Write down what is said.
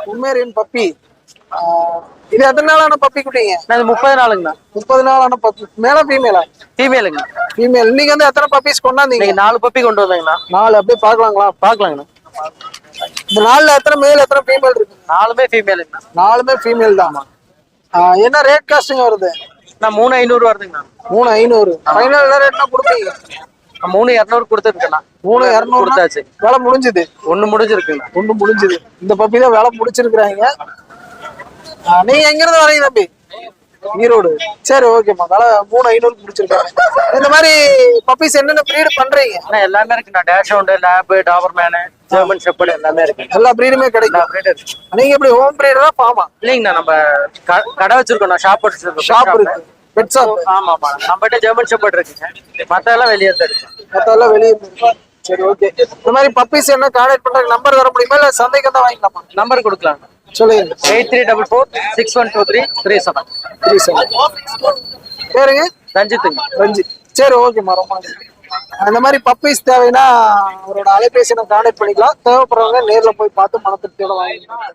Pomeranian puppy. இது எத்தனை நாளான பப்பி குட்டிங்க? அது 30 நாளுங்கண்ணா. 30 நாளான பப்பி. மேல ஃபீமேலா? ஃபீமேலுங்க. ஃபீமேல். இன்னைக்கு வந்து எத்தனை பப்பீஸ் கொண்டாந்தீங்க? 4 பப்பி கொண்டு வந்தீங்கண்ணா. 4 அப்படியே பாக்கலாங்களா? பாக்கலாங்கண்ணா. இந்த 4ல எத்தனை மேல் எத்தனை ஃபீமேல் இருக்கு? 4மே ஃபீமேலுங்கண்ணா. 4மே ஃபீமேல் தான். என்ன ரேட் காஸ்டிங் வருது? நான் 3500 வருதுங்கண்ணா. 3500. ஃபைனல் என்ன ரேட்னா கொடுப்பீங்க? 3200 கொடுத்துருக்கேண்ணா. 3200 கொடுத்தாச்சு. வேலை முடிஞ்சுது. ஒண்ணு முடிஞ்சிருக்குண்ணா. ஒண்ணு முடிஞ்சுது. இந்த பப்பி தான் வேலை முடிச்சிருக்கிறாங்க. நீங்க எங்க இருந்து வரீங்க தம்பி? ஈரோடு. சரி, ஓகேம்மா. வேலை 3500 முடிச்சிருக்காங்க. இந்த மாதிரி பப்பீஸ் என்னென்ன பிரீடு பண்றீங்க? எல்லாமே இருக்குண்ணா. Dash hound, lab, Dobermann, German shepherd எல்லாமே இருக்கு. எல்லா பிரீடுமே கிடைக்கும். நீங்க எப்படி ஹோம் பிரீடா ஃபார்மா? இல்லைங்கண்ணா, நம்ம கடை வச்சிருக்கோம். ஷாப் வச்சிருக்கோம். ஷாப் இருக்கு. Pet shop. ஆமாமா. நம்மகிட்ட ஜெர்மன் ஷெப்பர்ட் இருக்குங்க. மத்த எல்லாம் வெளியே தான் இருக்கு. மத்தெல்லாம் வெளியே இருக்கு. சரி, ஓகே. இந்த மாதிரி பப்பீஸ் என்ன கான்டாக்ட் பண்றதுக்கு நம்பர் தர முடியுமா இல்ல சந்தைக்கு தான் வாங்கிக்கலாமா? நம்பர் கொடுக்கலாம். சொல்லுங்க. 8344612337. பேருங்க? ரஞ்சித்துங்க. ரஞ்சித். சரி, ஓகேம்மா. ரொம்ப நன்றி. அந்த மாதிரி பப்பீஸ் தேவைன்னா அவரோட அலைபேசியை கான்டாக்ட் பண்ணிக்கலாம். தேவைப்படுறவங்க நேர்ல போய் பார்த்து மன திருப்தியோட வாங்கிக்கலாம்.